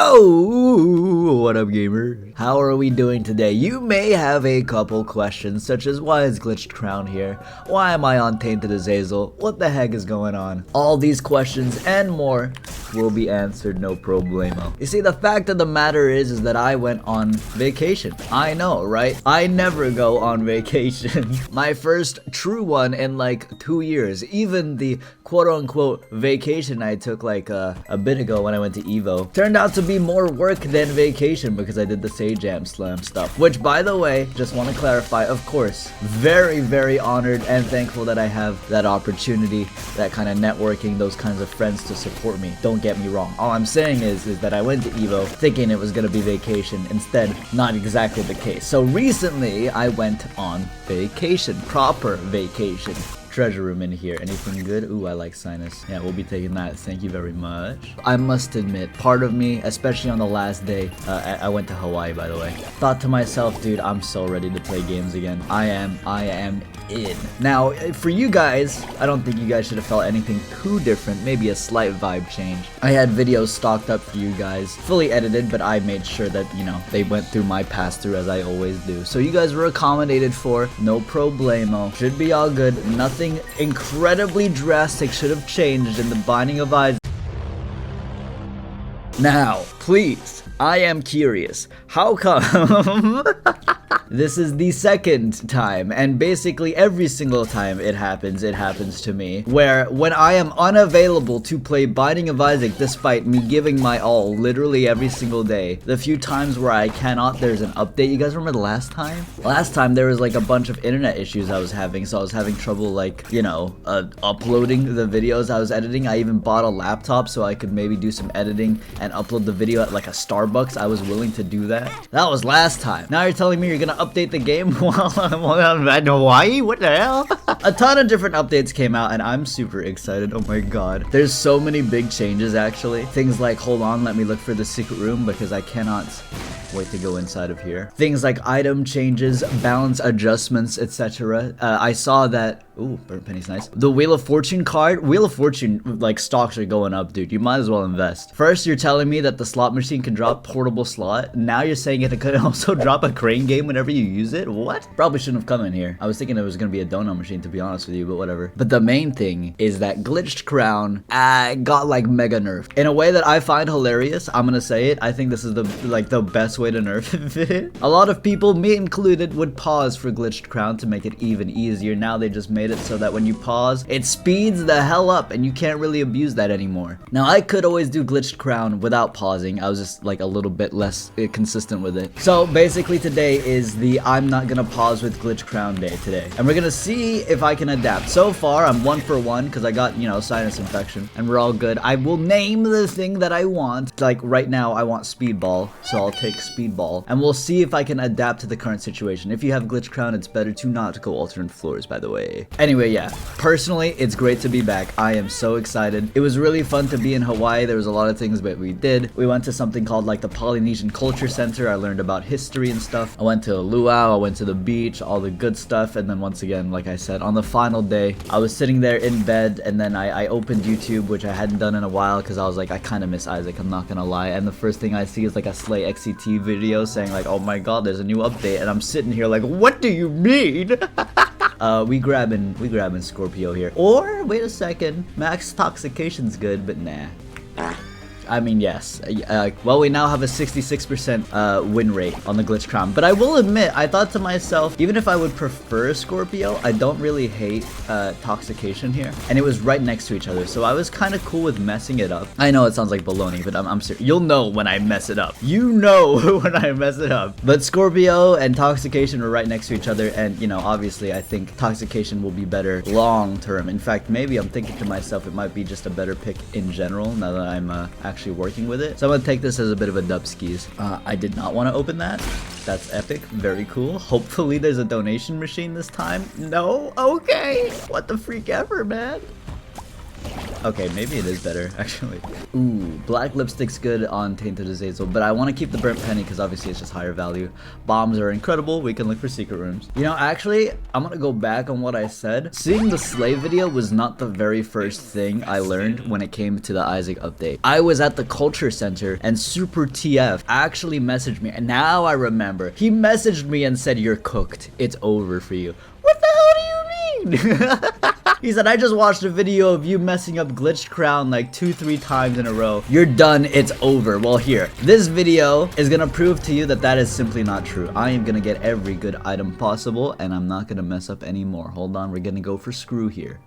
Yo! What up, gamer? How are we doing today? You may have a couple questions, such as why is Glitched Crown here? Why am I on Tainted Azazel? What the heck is going on? All these questions and more will be answered, no problemo. You see, the fact of the matter is that I went on vacation. I know, right? I never go on vacation. My first true one in like 2 years. Even the quote-unquote vacation I took like a bit ago when I went to Evo turned out to be more work than vacation because I did the Sage Amp Slam stuff. Which, by the way, just want to clarify, of course, very honored and thankful that I have that opportunity, that kind of networking, those kinds of friends to support me. Don't get me wrong. All I'm saying is that I went to Evo thinking it was gonna be vacation. Instead, not exactly the case. So recently, I went on vacation. Proper vacation. Treasure room in here. Anything good? Ooh, I like Sinus. Yeah, we'll be taking that. Thank you very much. I must admit, part of me, especially on the last day, I went to Hawaii, by the way, thought to myself, dude, I'm so ready to play games again. I am in. Now, for you guys, I don't think you guys should have felt anything too different. Maybe a slight vibe change. I had videos stocked up for you guys, fully edited, but I made sure that, you know, they went through my pass-through as I always do. So you guys were accommodated for. No problemo. Should be all good. Nothing incredibly drastic should have changed in the Binding of Isaac. Now, please, I am curious. How come this is the second time, and basically every single time it happens to me, where when I am unavailable to play Binding of Isaac despite me giving my all literally every single day, the few times where I cannot, there's an update. You guys remember the last time? Last time there was like a bunch of internet issues I was having, so I was having trouble like, you know, uploading the videos I was editing. I even bought a laptop so I could maybe do some editing and upload the video at like a Starbucks. I was willing to do that. That was last time. Now you're telling me you're gonna update the game while I'm in Hawaii? What the hell? A ton of different updates came out and I'm super excited. Oh my god. There's so many big changes actually. Things like, hold on, let me look for the secret room because I cannot wait to go inside of here. Things like item changes, balance adjustments, etc. I saw that. Ooh, burnt penny's nice. The Wheel of Fortune card. Wheel of Fortune, like, stocks are going up, dude. You might as well invest. First, you're telling me that the slot machine can drop portable slot. Now you're saying it could also drop a crane game whenever you use it? What? Probably shouldn't have come in here. I was thinking it was gonna be a donut machine, to be honest with you, but whatever. But the main thing is that Glitched Crown got, like, mega nerfed. In a way that I find hilarious, I'm gonna say it. I think this is the best way to nerf it. A lot of people, me included, would pause for Glitched Crown to make it even easier. Now they just made it so that when you pause, it speeds the hell up and you can't really abuse that anymore. Now, I could always do Glitched Crown without pausing. I was just like a little bit less consistent with it. So basically today is the I'm not gonna pause with Glitched Crown day today. And we're gonna see if I can adapt. So far, I'm 1 for 1 because I got, you know, sinus infection and we're all good. I will name the thing that I want. Like right now, I want Speedball, so I'll take Speedball. And we'll see if I can adapt to the current situation. If you have Glitched Crown, it's better to not go alternate floors, by the way. Anyway, yeah, personally, it's great to be back. I am so excited. It was really fun to be in Hawaii. There was a lot of things that we did. We went to something called like the Polynesian Culture Center. I learned about history and stuff. I went to a luau. I went to the beach, all the good stuff. And then once again, like I said, on the final day, I was sitting there in bed and then I opened YouTube, which I hadn't done in a while because I was like, I kind of miss Isaac. I'm not gonna lie. And the first thing I see is like a Slay XCT video saying like, oh my god, there's a new update. And I'm sitting here like, what do you mean? We grabbing Scorpio here. Or, wait a second, Max Toxication's good, but nah. I mean, yes. Well, we now have a 66% win rate on the Glitch Crown. But I will admit, I thought to myself, even if I would prefer Scorpio, I don't really hate Toxication here. And it was right next to each other, so I was kind of cool with messing it up. I know it sounds like baloney, but I'm serious. You'll know when I mess it up. You know when I mess it up. But Scorpio and Toxication were right next to each other, and, you know, obviously, I think Toxication will be better long term. In fact, maybe I'm thinking to myself, it might be just a better pick in general, now that I'm actually working with it. So I'm gonna take this as a bit of a dub skis. I did not want to open that. That's epic. Very cool. Hopefully there's a donation machine this time. No? Okay. What the freak ever, man? Okay, maybe it is better, actually. Ooh, black lipstick's good on Tainted Azazel, but I want to keep the burnt penny because obviously it's just higher value. Bombs are incredible. We can look for secret rooms. You know, actually, I'm gonna go back on what I said. Seeing the slave video was not the very first thing I learned when it came to the Isaac update. I was at the culture center and Super TF actually messaged me, and now I remember. He messaged me and said, "You're cooked. It's over for you." What the hell do you mean? He said, "I just watched a video of you messing up glitched crown like 2-3 times in a row. You're done, it's over." Well, here, this video is gonna prove to you that that is simply not true. I am gonna get every good item possible, and I'm not gonna mess up anymore. Hold on, we're gonna go for screw here.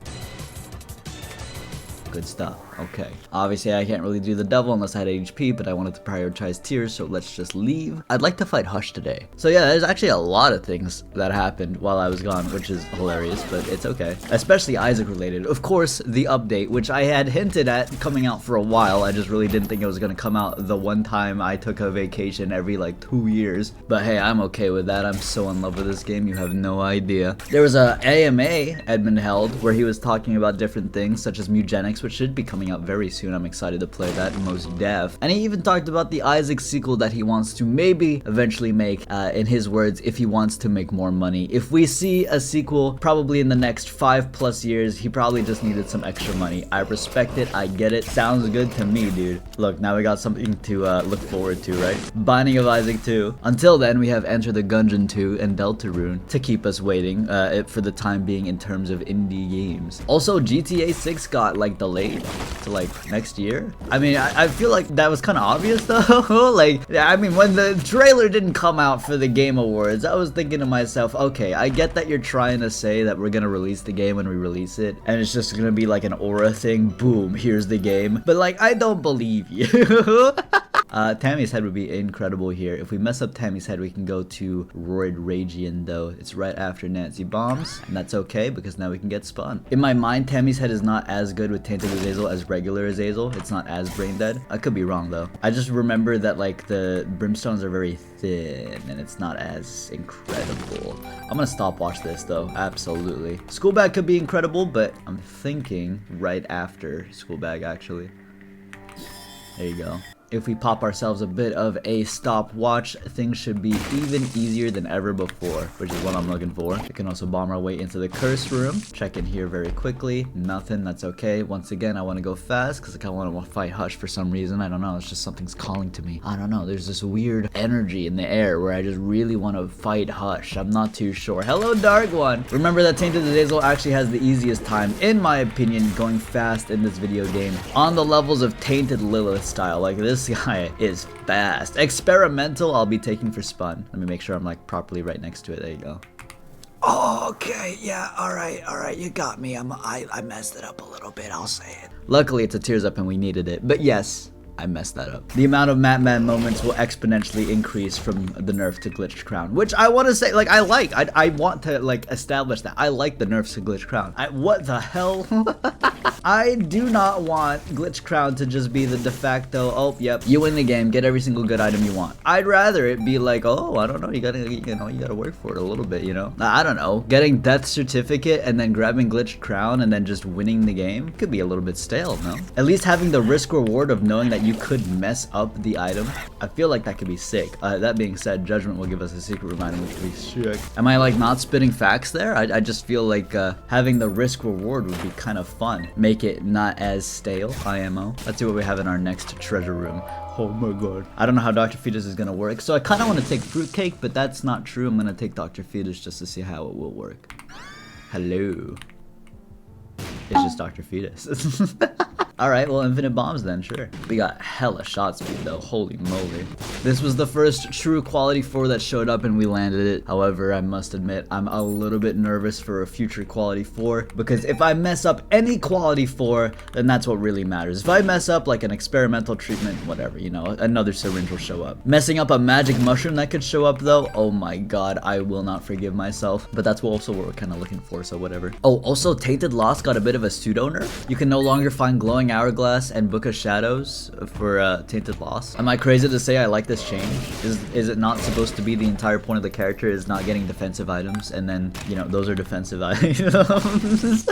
Good stuff. Okay. Obviously, I can't really do the devil unless I had HP, but I wanted to prioritize tiers, so let's just leave. I'd like to fight Hush today. So yeah, there's actually a lot of things that happened while I was gone, which is hilarious, but it's okay. Especially Isaac related. Of course, the update, which I had hinted at coming out for a while. I just really didn't think it was gonna come out the one time I took a vacation every like 2 years. But hey, I'm okay with that. I'm so in love with this game, you have no idea. There was a AMA Edmund held where he was talking about different things such as Mugenics, which should be coming out very soon. I'm excited to play that, most def. And he even talked about the Isaac sequel that he wants to maybe eventually make, in his words, if he wants to make more money. If we see a sequel probably in the next 5+ years, he probably just needed some extra money. I respect it, I get it, sounds good to me, dude. Look, now we got something to look forward to, right? Binding of Isaac 2. Until then, we have Enter the Gungeon 2 and Deltarune to keep us waiting for the time being in terms of indie games. Also, GTA 6 got like delayed to like next year. I mean, I feel like that was kind of obvious though. Like, I mean, when the trailer didn't come out for the Game Awards, I was thinking to myself, okay, I get that you're trying to say that we're gonna release the game when we release it, and it's just gonna be like an aura thing, boom, here's the game. But like, I don't believe you. Tammy's head would be incredible here. If we mess up Tammy's head, we can go to Roid Ragian though. It's right after Nancy Bombs, and that's okay because now we can get spun. In my mind, Tammy's head is not as good with Tainted Azazel as regular Azazel. It's not as brain dead. I could be wrong though. I just remember that like the Brimstones are very thin and it's not as incredible. I'm gonna stopwatch this though, absolutely. School bag could be incredible, but I'm thinking right after school bag actually. There you go. If we pop ourselves a bit of a stopwatch, things should be even easier than ever before, which is what I'm looking for. We can also bomb our way into the curse room. Check in here very quickly. Nothing, that's okay. Once again, I want to go fast because I kind of want to fight Hush for some reason. I don't know, it's just something's calling to me. I don't know, there's this weird energy in the air where I just really want to fight Hush. I'm not too sure. Hello, Dark One! Remember that Tainted Azazel actually has the easiest time, in my opinion, going fast in this video game on the levels of Tainted Lilith style. Like, this guy is fast. Experimental, I'll be taking for spun. Let me make sure I'm like properly right next to it. There you go. Oh, okay, yeah, all right, you got me. I messed it up a little bit, I'll say it. Luckily, it's a tears up and we needed it, but yes, I messed that up. The amount of Matman moments will exponentially increase from the nerf to glitched crown, which I want to say, like, I want to like establish that I like the nerfs to glitched crown. What the hell? I do not want glitch crown to just be the de facto, oh, yep, you win the game, get every single good item you want. I'd rather it be like, oh, I don't know, you gotta work for it a little bit, you know? I don't know, getting death certificate and then grabbing glitched crown and then just winning the game could be a little bit stale, no? At least having the risk reward of knowing that you could mess up the item, I feel like that could be sick. That being said, Judgment will give us a secret room item, which would be sick. Am I like not spitting facts there? I just feel like having the risk reward would be kind of fun. Make it not as stale, IMO. Let's see what we have in our next treasure room. Oh my god. I don't know how Dr. Fetus is gonna work, so I kind of want to take fruitcake, but that's not true. I'm gonna take Dr. Fetus just to see how it will work. Hello. It's just Dr. Fetus. Alright, well, infinite bombs then, sure. We got hella shot speed though, holy moly. This was the first true quality 4 that showed up and we landed it. However, I must admit, I'm a little bit nervous for a future quality 4, because if I mess up any quality 4, then that's what really matters. If I mess up like an experimental treatment, whatever, you know, another syringe will show up. Messing up a magic mushroom that could show up though, oh my god, I will not forgive myself. But that's also what we're kind of looking for, so whatever. Oh, also Tainted Lost got a bit of a pseudo nerf. You can no longer find glowing hourglass and Book of Shadows for Tainted Lost. Am I crazy to say I like this change? Is it not supposed to be the entire point of the character is not getting defensive items, and then, you know, those are defensive items?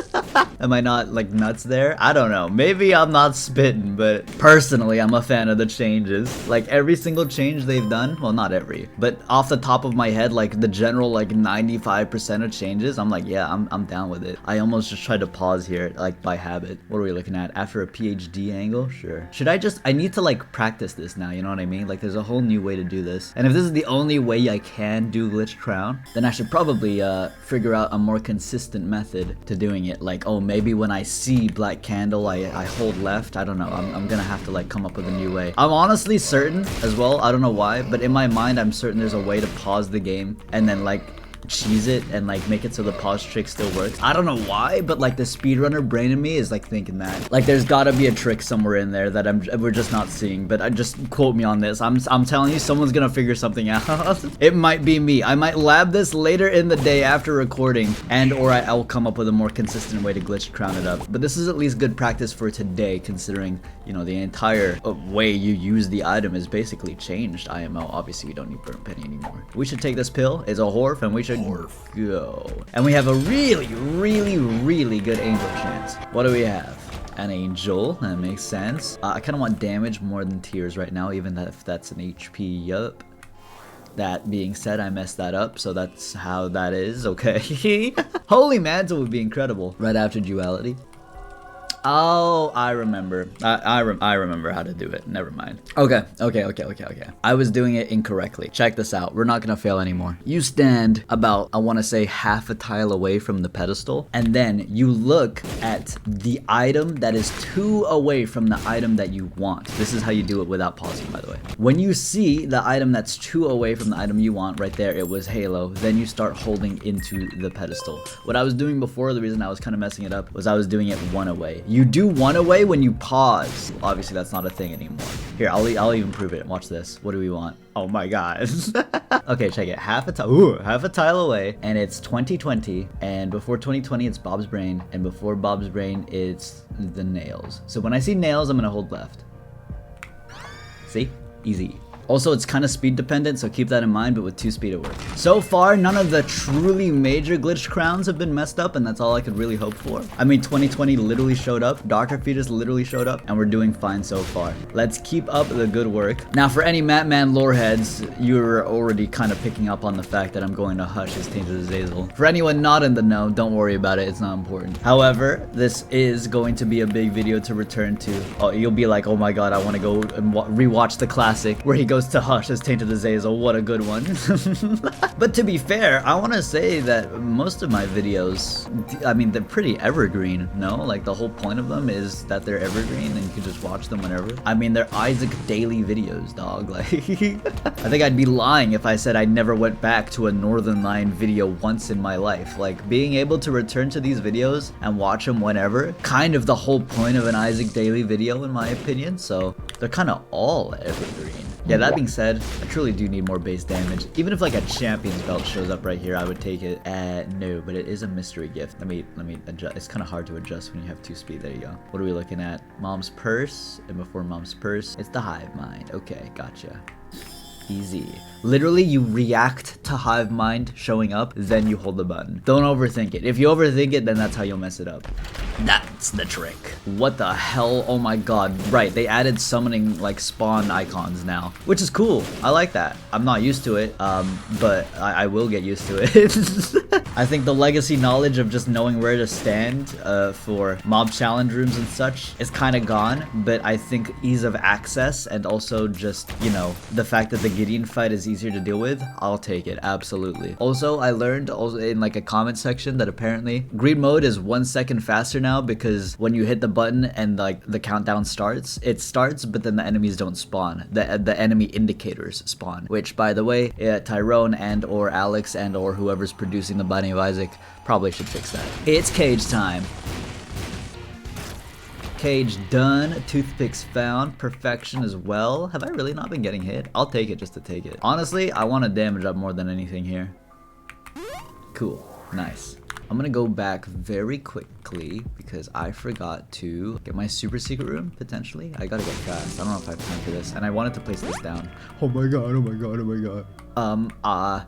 Am I not like nuts there? I don't know. Maybe I'm not spitting, but personally, I'm a fan of the changes. Like every single change they've done, well, not every, but off the top of my head, like the general like 95% of changes, I'm like, yeah, I'm down with it. I almost just tried to pause here, like by habit. What are we looking at? After a PhD angle? Sure. Should I need to like practice this now, you know what I mean? Like there's a whole new way to do this. And if this is the only way I can do glitch crown, then I should probably figure out a more consistent method to doing it. Like, oh, maybe when I see black candle, I hold left. I don't know. I'm gonna have to like come up with a new way. I'm honestly certain as well. I don't know why, but in my mind, I'm certain there's a way to pause the game and then like cheese it and like make it so the pause trick still works. I don't know why, but like the speedrunner brain in me is like thinking that like there's gotta be a trick somewhere in there that we're just not seeing. But I just quote me on this. I'm telling you, someone's gonna figure something out. It might be me. I might lab this later in the day after recording, and or I'll come up with a more consistent way to glitch crown it up. But this is at least good practice for today, considering, you know, the entire way you use the item is basically changed. IMO, obviously we don't need burnt penny anymore. We should take this pill. It's a Horf, and we should go. And we have a really good angel chance. What do we have? An angel. That makes sense. I kind of want damage more than tears right now, even if that's an HP. Yup. That being said, I messed that up, so that's how that is. Okay. Holy Mantle would be incredible right after duality. Oh, I remember. I remember how to do it. Never mind. Okay. I was doing it incorrectly. Check this out. We're not gonna fail anymore. You stand about, I want to say, half a tile away from the pedestal, and then you look at the item that is 2 away from the item that you want. This is how you do it without pausing, by the way. When you see the item that's 2 away from the item you want, right there, it was Halo, then you start holding into the pedestal. What I was doing before, the reason I was kind of messing it up, was I was doing it 1 away. You do 1 away when you pause. Obviously, that's not a thing anymore. Here, I'll even prove it. Watch this. What do we want? Oh my god. Okay, check it. Half a tile away, and it's 2020. And before 2020, it's Bob's brain. And before Bob's brain, it's the nails. So when I see nails, I'm gonna hold left. See? Easy. Also, it's kind of speed dependent, so keep that in mind, but with 2 speed it works. So far, none of the truly major glitch crowns have been messed up, and that's all I could really hope for. I mean, 2020 literally showed up, Dr. Fetus literally showed up, and we're doing fine so far. Let's keep up the good work. Now, for any Matman lore heads, you're already kind of picking up on the fact that I'm going to hush his Tainted Azazel. For anyone not in the know, don't worry about it, it's not important. However, this is going to be a big video to return to. Oh, you'll be like, oh my god, I want to go and rewatch the classic where he goes to hush as Tainted Azazel. What a good one. But to be fair, I want to say that most of my videos, I mean, they're pretty evergreen, no? Like the whole point of them is that they're evergreen and you can just watch them whenever. I mean, they're Isaac daily videos, dog. Like, I think I'd be lying if I said I never went back to a Northern Line video once in my life. Like, being able to return to these videos and watch them whenever, kind of the whole point of an Isaac daily video in my opinion. So they're kind of all evergreen. Yeah, that being said, I truly do need more base damage. Even if like a champion's belt shows up right here, I would take it. No, but it is a mystery gift. Let me adjust. It's kind of hard to adjust when you have 2 speed. There you go. What are we looking at? Mom's purse, and before mom's purse, it's the hive mind. Okay, gotcha. Easy. Literally, you react to hive mind showing up, then you hold the button. Don't overthink it. If you overthink it, then that's how you'll mess it up. That's the trick. What the hell? Oh my god. Right, they added summoning like spawn icons now, which is cool. I like that. I'm not used to it, but I will get used to it. I think the legacy knowledge of just knowing where to stand for mob challenge rooms and such is kind of gone, but I think ease of access and also just, you know, the fact that the Gideon fight is easier to deal with, I'll take it, absolutely. Also, I learned also in like a comment section that apparently green mode is 1 second faster now because when you hit the button and like the countdown starts, it starts, but then the enemies don't spawn. The enemy indicators spawn, which by the way, Tyrone and or Alex and or whoever's producing the Binding of Isaac probably should fix that. It's cage time. Cage done, toothpicks found, perfection as well. Have I really not been getting hit? I'll take it just to take it. Honestly, I want to damage up more than anything here. Cool, nice. I'm gonna go back very quickly because I forgot to get my super secret room, potentially. I gotta get fast. I don't know if I have time for this. And I wanted to place this down. Oh my god, oh my god, oh my god.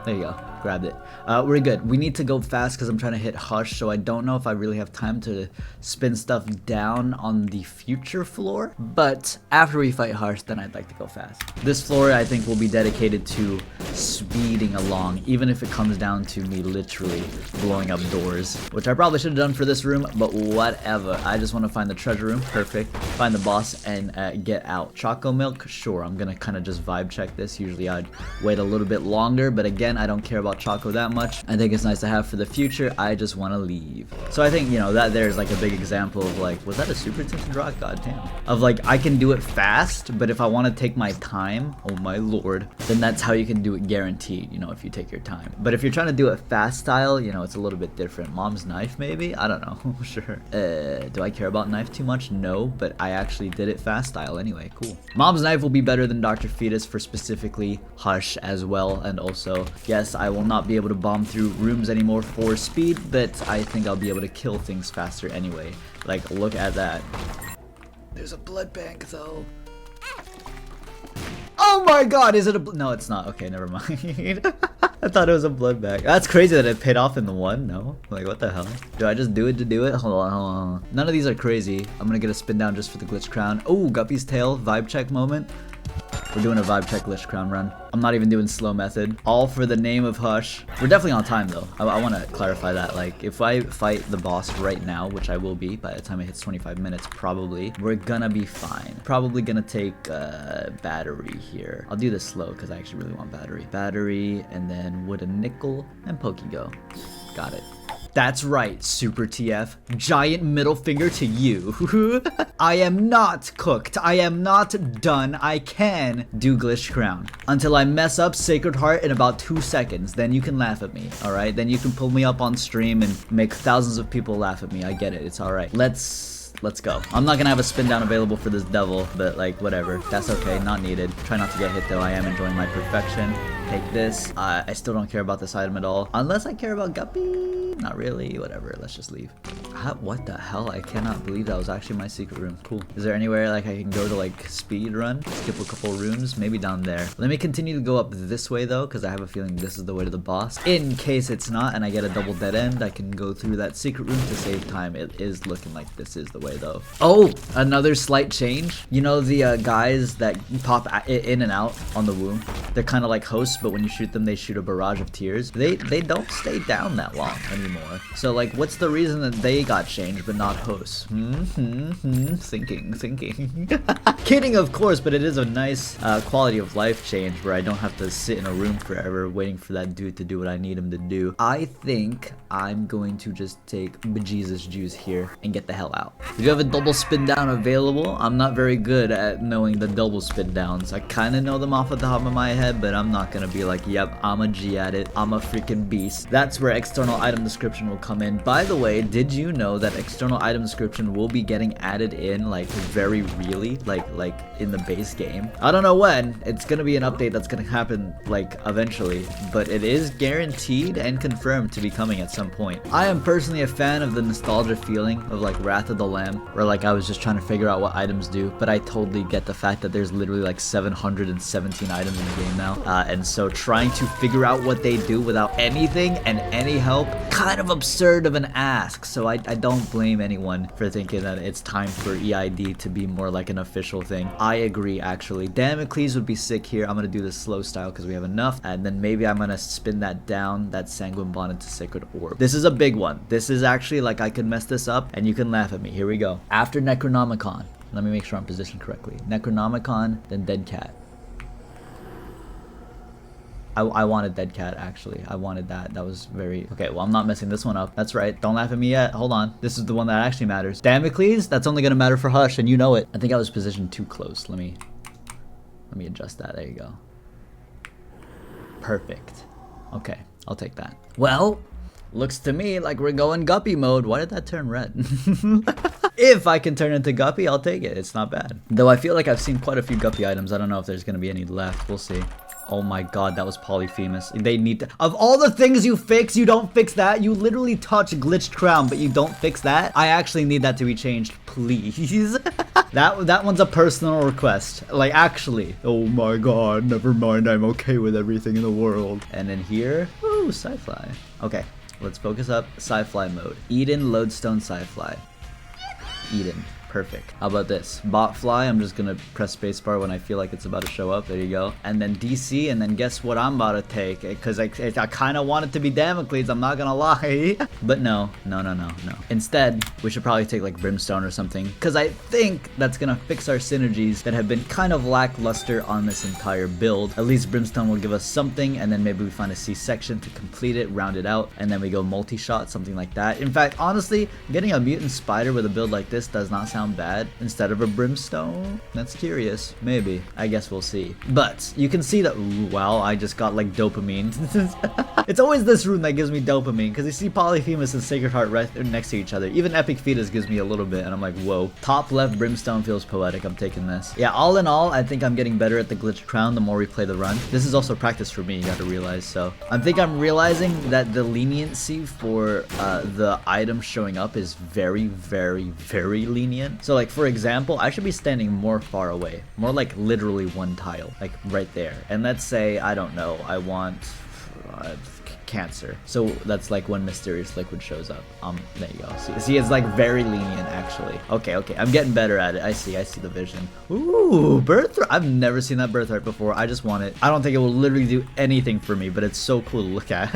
There you go. grabbed it. We're good. We need to go fast because I'm trying to hit Hush, so I don't know if I really have time to spin stuff down on the future floor. But after we fight Hush, then I'd like to go fast. This floor, I think, will be dedicated to speeding along, even if it comes down to me literally blowing up doors, which I probably should have done for this room, but whatever. I just want to find the treasure room. Perfect. Find the boss and get out. Choco milk? Sure. I'm gonna kind of just vibe check this. Usually I'd wait a little bit longer, but again, I don't care about Choco that much. I think it's nice to have for the future. I just want to leave. So I think, you know, that there's like a big example of like, was that a super tinted rock? God damn. Of like, I can do it fast, but if I want to take my time, oh my lord, then that's how you can do it guaranteed, you know, if you take your time. But if you're trying to do it fast style, you know, it's a little bit different. Mom's knife, maybe? I don't know. Sure. Do I care about knife too much? No, but I actually did it fast style anyway. Cool. Mom's knife will be better than Dr. Fetus for specifically Hush as well. And also, yes, I will not be able to bomb through rooms anymore for speed, but I think I'll be able to kill things faster anyway. Like, look at that. There's a blood bank though. Oh my god, is it a no, it's not. Okay, never mind. I thought it was a blood bag. That's crazy that it paid off in the one. No? Like, what the hell? Do I just do it to do it? Hold on. None of these are crazy. I'm gonna get a spin down just for the glitch crown. Oh, Guppy's tail. Vibe check moment. We're doing a vibe check glitch crown run. I'm not even doing slow method. All for the name of Hush. We're definitely on time though. I want to clarify that. Like, if I fight the boss right now, which I will be by the time it hits 25 minutes, probably, we're gonna be fine. Probably gonna take battery here. I'll do this slow because I actually really want battery. Battery, and then wooden nickel and Pokego. Got it. That's right, Super TF. Giant middle finger to you. I am not cooked. I am not done. I can do Glitch Crown. Until I mess up Sacred Heart in about 2 seconds. Then you can laugh at me, alright? Then you can pull me up on stream and make thousands of people laugh at me. I get it. It's alright. Let's go. I'm not gonna have a spin down available for this devil, but like, whatever. That's okay. Not needed. Try not to get hit though. I am enjoying my perfection. Take this. I still don't care about this item at all. Unless I care about Guppy. Not really. Whatever. Let's just leave. What the hell? I cannot believe that was actually my secret room. Cool. Is there anywhere like I can go to like speed run? Skip a couple rooms? Maybe down there. Let me continue to go up this way though, because I have a feeling this is the way to the boss. In case it's not and I get a double dead end, I can go through that secret room to save time. It is looking like this is the way though. Oh, another slight change. You know the guys that pop in and out on the womb? They're kind of like hosts, but when you shoot them, they shoot a barrage of tears. They don't stay down that long anymore. So like, what's the reason that they got changed but not hosts? Thinking. Kidding, of course, but it is a nice quality of life change where I don't have to sit in a room forever waiting for that dude to do what I need him to do. I think I'm going to just take bejesus juice here and get the hell out. If you have a double spin down available, I'm not very good at knowing the double spin downs. I kind of know them off the top of my head, but I'm not gonna be like, yep, I'm a G at it. I'm a freaking beast. That's where external item description will come in. By the way, did you know that external item description will be getting added in like very really, like in the base game? I don't know when. It's gonna be an update that's gonna happen like eventually, but it is guaranteed and confirmed to be coming at some point. I am personally a fan of the nostalgia feeling of like Wrath of the Lamb, where like I was just trying to figure out what items do, but I totally get the fact that there's literally like 717 items in the game now, and so trying to figure out what they do without anything and any help, kind of absurd of an ask. So I don't blame anyone for thinking that it's time for EID to be more like an official thing. I agree, actually. Damocles would be sick here. I'm gonna do this slow style because we have enough, and then maybe I'm gonna spin that down, that Sanguine Bond into Sacred Orb. This is a big one. This is actually like, I could mess this up and you can laugh at me. Here we go. After Necronomicon, let me make sure I'm positioned correctly. Necronomicon, then Dead Cat. I wanted Dead Cat, actually. I wanted that. That was very... Okay, well, I'm not messing this one up. That's right. Don't laugh at me yet. Hold on. This is the one that actually matters. Damocles? That's only gonna matter for Hush, and you know it. I think I was positioned too close. Let me adjust that. There you go. Perfect. Okay, I'll take that. Well, looks to me like we're going Guppy mode. Why did that turn red? If I can turn into Guppy, I'll take it. It's not bad. Though I feel like I've seen quite a few Guppy items. I don't know if there's gonna be any left. We'll see. Oh my god, that was Polyphemus. They need to... Of all the things you fix, you don't fix that. You literally touch Glitched Crown, but you don't fix that. I actually need that to be changed, please. That one's a personal request. Like, actually. Oh my god, never mind. I'm okay with everything in the world. And in here, ooh, sci-fly. Okay, let's focus up. Sci-fly mode. Eden, lodestone, sci-fly. Eden. Perfect. How about this? Bot fly, I'm just gonna press spacebar when I feel like it's about to show up. There you go. And then DC, and then guess what I'm about to take? Because I kind of want it to be Damocles, I'm not gonna lie. But no. Instead, we should probably take like Brimstone or something, because I think that's gonna fix our synergies that have been kind of lackluster on this entire build. At least Brimstone will give us something, and then maybe we find a C-section to complete it, round it out, and then we go multi-shot, something like that. In fact, honestly, getting a mutant spider with a build like this does not sound bad instead of a Brimstone. That's curious. Maybe. I guess we'll see. But you can see that, ooh, wow, I just got like dopamine. It's always this rune that gives me dopamine, because you see Polyphemus and Sacred Heart right next to each other. Even Epic Fetus gives me a little bit, and I'm like, whoa. Top left Brimstone feels poetic. I'm taking this. Yeah, all in all, I think I'm getting better at the glitched crown the more we play the run. This is also practice for me, you gotta realize. So I think I'm realizing that the leniency for the items showing up is very, very, very lenient. So like, for example, I should be standing more far away, more like literally one tile, like right there. And let's say, I don't know, I want Cancer. So that's like when Mysterious Liquid shows up. There you go. See, it's like very lenient actually. Okay, I'm getting better at it. I see the vision. Ooh, Birthright. I've never seen that Birthright before. I just want it. I don't think it will literally do anything for me, but it's so cool to look at.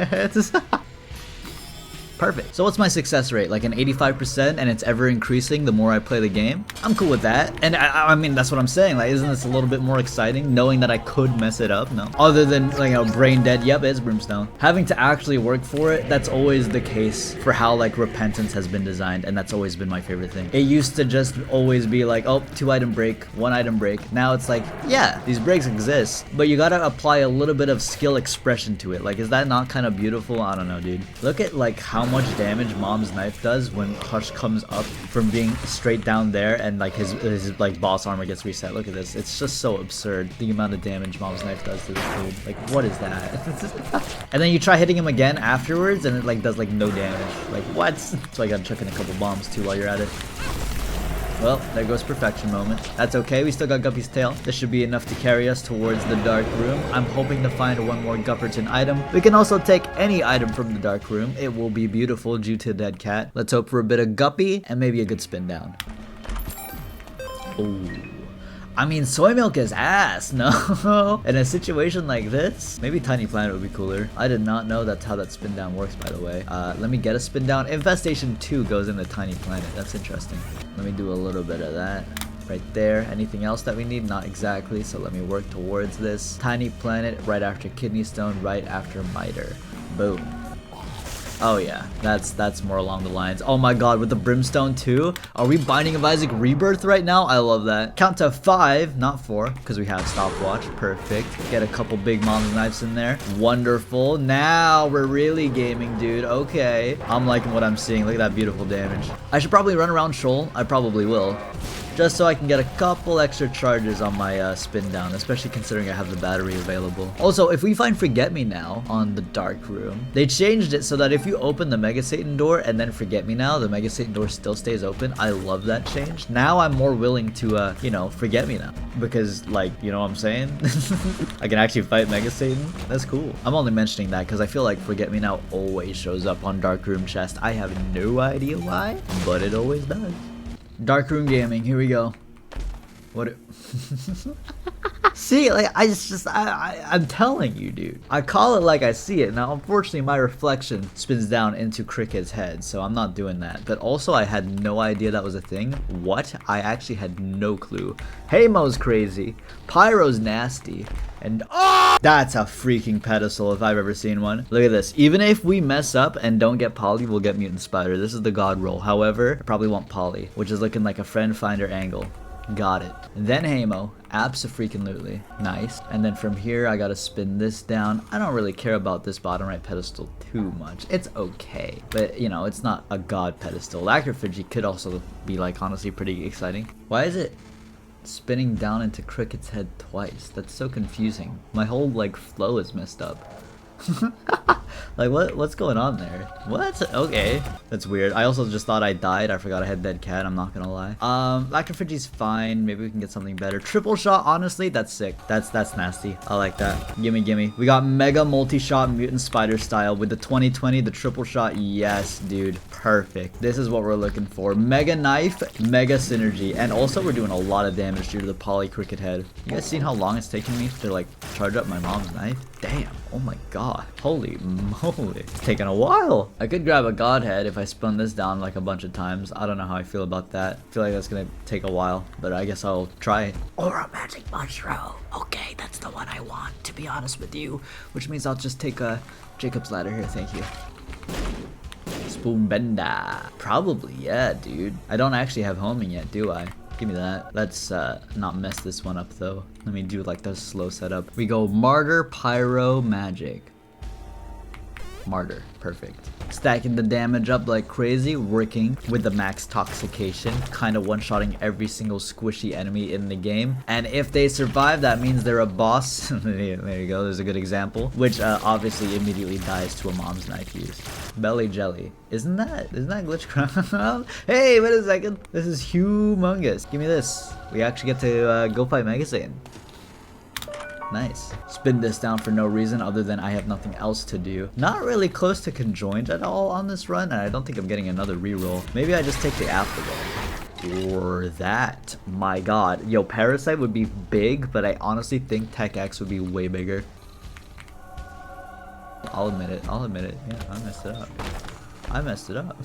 Perfect. So what's my success rate? Like an 85%, and it's ever increasing the more I play the game? I'm cool with that. And I mean, that's what I'm saying. Like, isn't this a little bit more exciting knowing that I could mess it up? No. Other than, like, you know, brain dead. Yep, it's Brimstone. Having to actually work for it, that's always the case for how, like, Repentance has been designed, and that's always been my favorite thing. It used to just always be like, oh, 2-item break, 1-item break. Now it's like, yeah, these breaks exist, but you gotta apply a little bit of skill expression to it. Like, is that not kind of beautiful? I don't know, dude. Look at, like, how much damage Mom's Knife does when Hush comes up from being straight down there, and like his like boss armor gets reset. Look at this. It's just so absurd, the amount of damage Mom's Knife does to this dude. Like, what is that? And then you try hitting him again afterwards, and it like does like no damage. Like, what? So I gotta chuck in a couple bombs too while you're at it. Well, there goes perfection moment. That's okay, we still got Guppy's tail. This should be enough to carry us towards the dark room. I'm hoping to find one more Gupperton item. We can also take any item from the dark room. It will be beautiful due to Dead Cat. Let's hope for a bit of Guppy and maybe a good spin down. Ooh. I mean, soy milk is ass, no? In a situation like this, maybe Tiny Planet would be cooler. I did not know that's how that spin down works, by the way. Let me get a spin down. Infestation 2 goes into Tiny Planet. That's interesting. Let me do a little bit of that. Right there. Anything else that we need? Not exactly, so let me work towards this. Tiny Planet right after Kidney Stone, right after Miter. Boom. Oh yeah, that's more along the lines. Oh my god, with the Brimstone too? Are we Binding of Isaac Rebirth right now? I love that. Count to 5, not 4, because we have stopwatch. Perfect. Get a couple big Mom's Knives in there. Wonderful. Now we're really gaming, dude. Okay. I'm liking what I'm seeing. Look at that beautiful damage. I should probably run around Shoal. I probably will. Just so I can get a couple extra charges on my spin down, especially considering I have the battery available. Also, if we find Forget Me Now on the dark room, they changed it so that if you open the Mega Satan door and then Forget Me Now, the Mega Satan door still stays open. I love that change. Now I'm more willing to, you know, Forget Me Now. Because, like, you know what I'm saying? I can actually fight Mega Satan. That's cool. I'm only mentioning that because I feel like Forget Me Now always shows up on dark room chest. I have no idea why, but it always does. Darkroom gaming, here we go. What? See, like, I'm telling you, dude. I call it like I see it. Now, unfortunately, my reflection spins down into Cricket's head, so I'm not doing that. But also, I had no idea that was a thing. What? I actually had no clue. Haymo's crazy. Pyro's nasty. And oh, that's a freaking pedestal if I've ever seen one. Look at this. Even if we mess up and don't get Poly, we'll get Mutant Spider. This is the god roll. However, I probably want Poly, which is looking like a friend finder angle. Got it. Then Haymo. Abso-freaking-lutely. Nice. And then from here, I gotta spin this down. I don't really care about this bottom right pedestal too much. It's okay. But, you know, it's not a god pedestal. Lacrophagy could also be, like, honestly pretty exciting. Why is it spinning down into Cricket's head twice? That's so confusing. My whole, like, flow is messed up. Like, what's going on there? What? Okay. That's weird. I also just thought I died. I forgot I had dead cat. I'm not gonna lie. Lactophagy's fine. Maybe we can get something better. Triple shot, honestly, that's sick. That's nasty. I like that. Gimme. We got mega multi-shot mutant spider style with the 2020, the triple shot. Yes, dude. Perfect. This is what we're looking for. Mega knife, mega synergy. And also we're doing a lot of damage due to the poly cricket head. You guys seen how long it's taking me to like charge up my mom's knife? Damn. Oh my god. Holy moly. It's taking a while. I could grab a godhead if I spun this down like a bunch of times. I don't know how I feel about that. I feel like that's gonna take a while, but I guess I'll try it. Or a magic mushroom. Okay, that's the one I want, to be honest with you. Which means I'll just take a Jacob's ladder here. Thank you. Spoon bender. Probably, yeah, dude. I don't actually have homing yet, do I? Give me that. Let's not mess this one up though. Let me do like the slow setup. We go Martyr, Pyro, Magic. Martyr, perfect. Stacking the damage up like crazy, working with the max toxication, kind of one-shotting every single squishy enemy in the game. And if they survive, that means they're a boss. There you go, there's a good example. Which obviously immediately dies to a mom's knife use. Belly jelly. Isn't that glitch crown? Hey, wait a second. This is humongous. Give me this. We actually get to go fight Mega Satan. Nice. Spin this down for no reason other than I have nothing else to do. Not really close to conjoined at all on this run, and I don't think I'm getting another reroll. Maybe I just take the afterroll. Or that. My god. Yo, Parasite would be big, but I honestly think Tech X would be way bigger. I'll admit it. Yeah, I messed it up.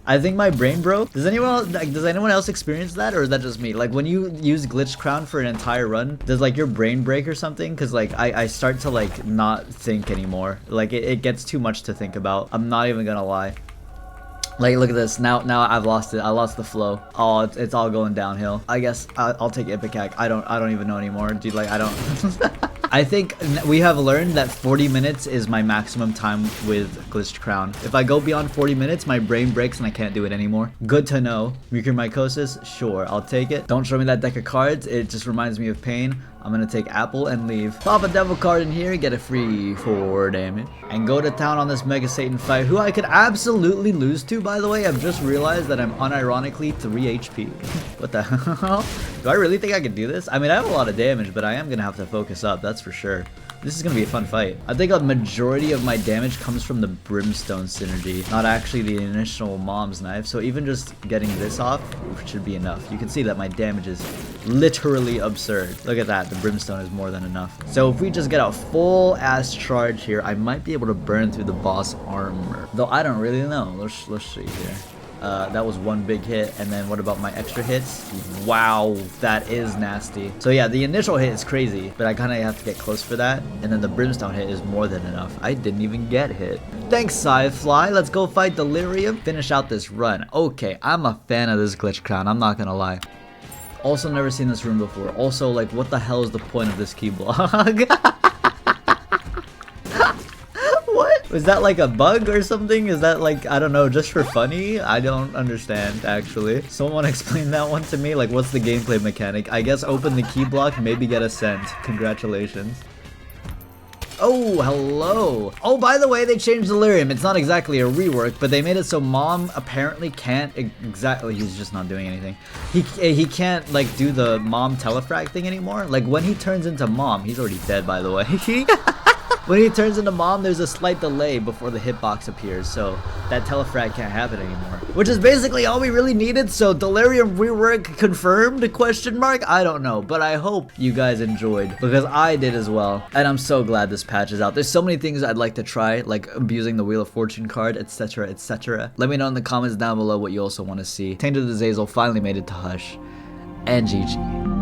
I think my brain broke. Does anyone else experience that, or is that just me? Like when you use glitch crown for an entire run, does like your brain break or something? Cause like I start to like not think anymore. Like it gets too much to think about. I'm not even gonna lie. Like look at this. Now I've lost it. I lost the flow. Oh, it's all going downhill. I guess I'll take Ipecac. I don't even know anymore, dude. Like I don't. I think we have learned that 40 minutes is my maximum time with Glitched Crown. If I go beyond 40 minutes, my brain breaks and I can't do it anymore. Good to know. Mucormycosis? Sure, I'll take it. Don't show me that deck of cards. It just reminds me of pain. I'm gonna take Apple and leave. Pop a devil card in here, get a free 4 damage. And go to town on this Mega Satan fight, who I could absolutely lose to, by the way. I've just realized that I'm unironically 3 HP. What the hell? Do I really think I can do this? I mean, I have a lot of damage, but I am gonna have to focus up, that's for sure. This is gonna be a fun fight. I think a majority of my damage comes from the Brimstone synergy, not actually the initial mom's knife. So even just getting this off should be enough. You can see that my damage is literally absurd. Look at that, the Brimstone is more than enough. So if we just get a full ass charge here, I might be able to burn through the boss armor. Though I don't really know. Let's see here. That was one big hit, and then what about my extra hits? Wow, that is nasty. So yeah, the initial hit is crazy, but I kind of have to get close for that, and then the Brimstone hit is more than enough. I didn't even get hit. Thanks, Sci-Fly. Let's go fight Delirium, finish out this run. Okay, I'm a fan of this Glitch Crown, I'm not gonna lie. Also never seen this room before. Also, like, what the hell is the point of this key block? Was that like a bug or something? Is that like, I don't know, just for funny? I don't understand, actually. Someone explain that one to me. Like, what's the gameplay mechanic? I guess open the key block, maybe get a cent. Congratulations. Oh, hello. Oh, by the way, they changed Delirium. It's not exactly a rework, but they made it so Mom apparently can't exactly, he's just not doing anything. He can't like do the Mom telefrag thing anymore. Like when he turns into Mom, he's already dead, by the way. When he turns into Mom, there's a slight delay before the hitbox appears, so that telefrag can't happen anymore. Which is basically all we really needed, so Delirium rework confirmed, question mark? I don't know, but I hope you guys enjoyed, because I did as well. And I'm so glad this patch is out. There's so many things I'd like to try, like abusing the Wheel of Fortune card, etc, etc. Let me know in the comments down below what you also want to see. Tainted Azazel finally made it to Hush, and GG.